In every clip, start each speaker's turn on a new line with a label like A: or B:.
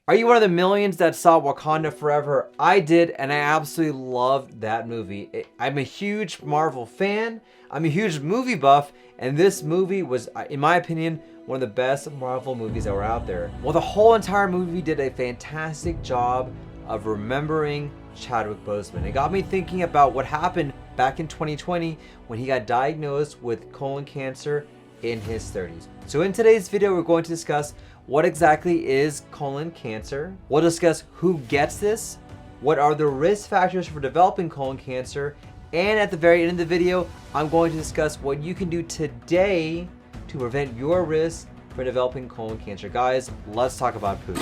A: Are you one of the millions that saw Wakanda Forever? I did, and I absolutely loved that movie. I'm a huge Marvel fan. I'm a huge movie buff, and this movie was, in my opinion, one of the best Marvel movies that were out there. Well, the whole entire movie did a fantastic job of remembering Chadwick Boseman. It got me thinking about what happened back in 2020 when he got diagnosed with colon cancer in his 30s. So in today's video, we're going to discuss what exactly is colon cancer. We'll discuss who gets this, what are the risk factors for developing colon cancer, and at the very end of the video, I'm going to discuss what you can do today to prevent your risk for developing colon cancer. Guys, let's talk about poop.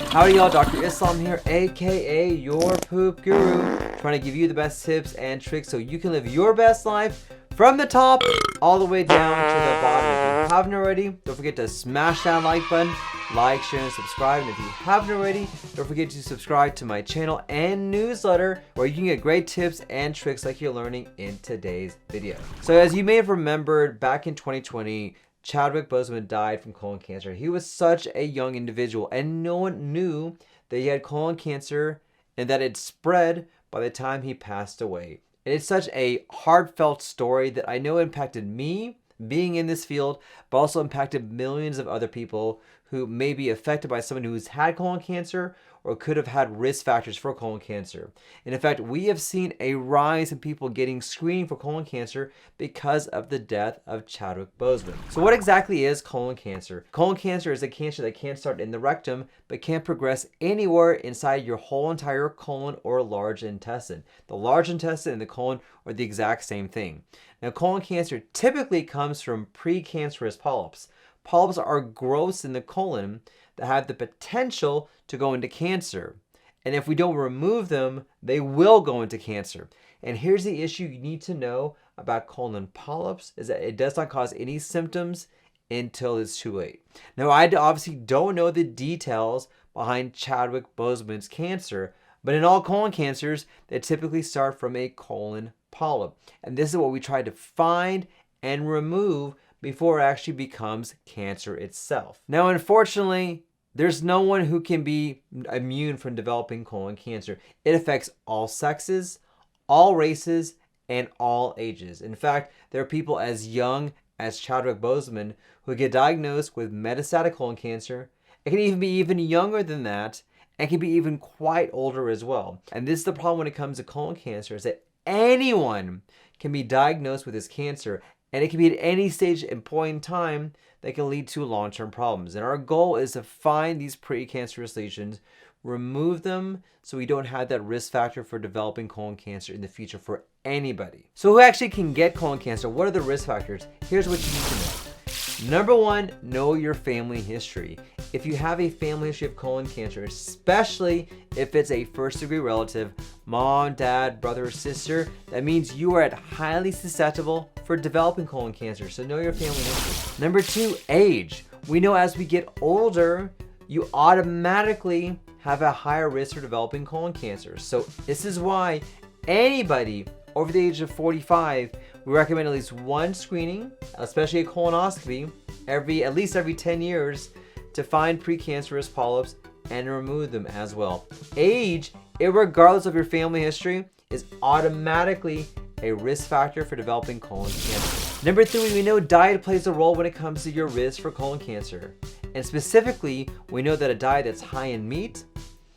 A: Howdy y'all, Dr. Islam here, aka your poop guru, trying to give you the best tips and tricks so you can live your best life from the top all the way down to the bottom. If you haven't already, don't forget to smash that like button, like, share, and subscribe. And if you haven't already, don't forget to subscribe to my channel and newsletter where you can get great tips and tricks like you're learning in today's video. So as you may have remembered, back in 2020, Chadwick Boseman died from colon cancer. He was such a young individual and no one knew that he had colon cancer and that it spread by the time he passed away. And it's such a heartfelt story that I know impacted me being in this field, but also impacted millions of other people who may be affected by someone who's had colon cancer or could have had risk factors for colon cancer. And in fact, we have seen a rise in people getting screening for colon cancer because of the death of Chadwick Boseman. So what exactly is colon cancer? Colon cancer is a cancer that can start in the rectum, but can progress anywhere inside your whole entire colon or large intestine. The large intestine and the colon are the exact same thing. Now, colon cancer typically comes from precancerous polyps. Polyps are growths in the colon that have the potential to go into cancer. And if we don't remove them, they will go into cancer. And here's the issue you need to know about colon polyps is that it does not cause any symptoms until it's too late. Now, I obviously don't know the details behind Chadwick Boseman's cancer, but in all colon cancers, they typically start from a colon polyp. And this is what we try to find and remove before it actually becomes cancer itself. Now, unfortunately, there's no one who can be immune from developing colon cancer. It affects all sexes, all races, and all ages. In fact, there are people as young as Chadwick Boseman who get diagnosed with metastatic colon cancer. It can even be even younger than that, and can be even quite older as well. And this is the problem when it comes to colon cancer, is that anyone can be diagnosed with this cancer, and it can be at any stage and point in time that can lead to long-term problems. And our goal is to find these precancerous lesions, remove them so we don't have that risk factor for developing colon cancer in the future for anybody. So who actually can get colon cancer? What are the risk factors? Here's what you need to know. Number one, know your family history. If you have a family history of colon cancer, especially if it's a first-degree relative, mom, dad, brother, or sister, that means you are at highly susceptible for developing colon cancer. So know your family history. Number two, age. We know as we get older, you automatically have a higher risk for developing colon cancer. So this is why anybody over the age of 45, we recommend at least one screening, especially a colonoscopy, at least every 10 years to find precancerous polyps and remove them as well. Age, regardless of your family history, is automatically a risk factor for developing colon cancer. Number three, we know diet plays a role when it comes to your risk for colon cancer. And specifically, we know that a diet that's high in meat,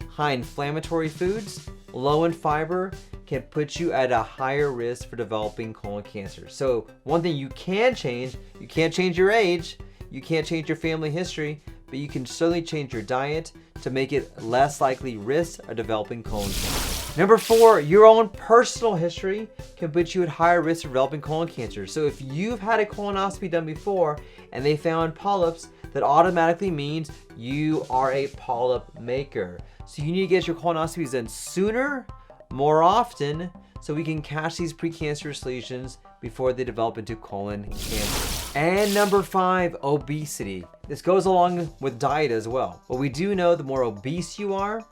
A: high inflammatory foods, low in fiber, can put you at a higher risk for developing colon cancer. So one thing you can't change your age, you can't change your family history, but you can certainly change your diet to make it less likely risk of developing colon cancer. Number four, your own personal history can put you at higher risk of developing colon cancer. So if you've had a colonoscopy done before and they found polyps, that automatically means you are a polyp maker. So you need to get your colonoscopies done sooner, more often, so we can catch these precancerous lesions before they develop into colon cancer. And number five, obesity. This goes along with diet as well. But we do know the more obese you are,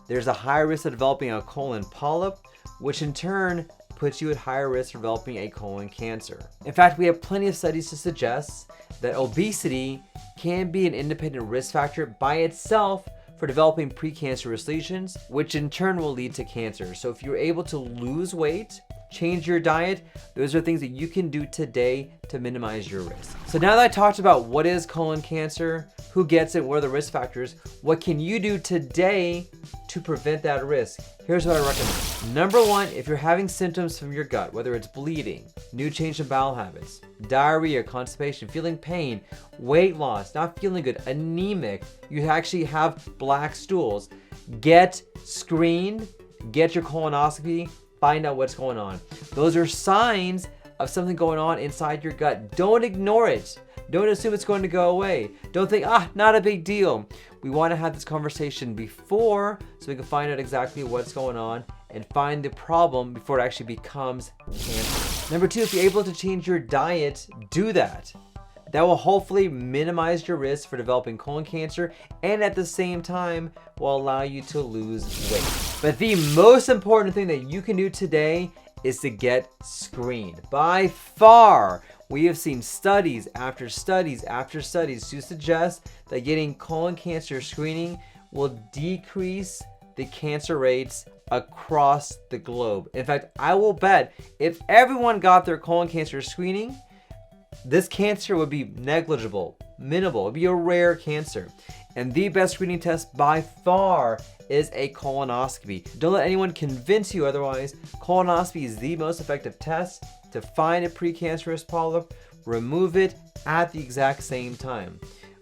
A: there's a higher risk of developing a colon polyp, which in turn puts you at higher risk for developing a colon cancer. In fact, we have plenty of studies to suggest that obesity can be an independent risk factor by itself for developing precancerous lesions, which in turn will lead to cancer. So if you're able to lose weight, change your diet, those are things that you can do today to minimize your risk. So now that I talked about what is colon cancer, who gets it, what are the risk factors, what can you do today to prevent that risk? Here's what I recommend. Number one, if you're having symptoms from your gut, whether it's bleeding, new change in bowel habits, diarrhea, constipation, feeling pain, weight loss, not feeling good, anemic, you actually have black stools, get screened, get your colonoscopy, find out what's going on. Those are signs of something going on inside your gut. Don't ignore it. Don't assume it's going to go away. Don't think, not a big deal. We want to have this conversation before so we can find out exactly what's going on and find the problem before it actually becomes cancer. Number two, if you're able to change your diet, do that. That will hopefully minimize your risk for developing colon cancer and at the same time will allow you to lose weight. But the most important thing that you can do today is to get screened. By far, we have seen studies after studies after studies to suggest that getting colon cancer screening will decrease the cancer rates across the globe. In fact, I will bet if everyone got their colon cancer screening, this cancer would be negligible, minimal. It would be a rare cancer. And the best screening test by far is a colonoscopy. Don't let anyone convince you otherwise. Colonoscopy is the most effective test to find a precancerous polyp, remove it at the exact same time.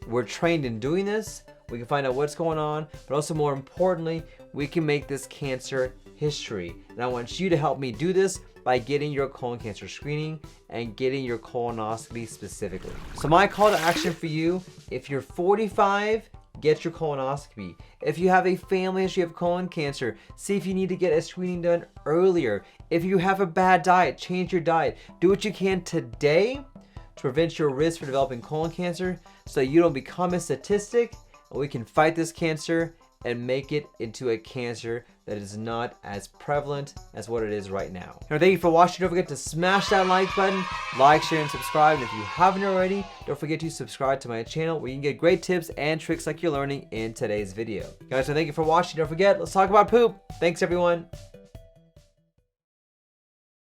A: We're trained in doing this. We can find out what's going on, but also more importantly, we can make this cancer history. And I want you to help me do this by getting your colon cancer screening and getting your colonoscopy specifically. So my call to action for you, if you're 45, get your colonoscopy. If you have a family history of colon cancer, see if you need to get a screening done earlier. If you have a bad diet, change your diet. Do what you can today to prevent your risk for developing colon cancer so you don't become a statistic, and we can fight this cancer and make it into a cancer that is not as prevalent as what it is right now. Now, thank you for watching. Don't forget to smash that like button, like, share, and subscribe. And if you haven't already, don't forget to subscribe to my channel where you can get great tips and tricks like you're learning in today's video. Guys, so thank you for watching. Don't forget, let's talk about poop. Thanks, everyone.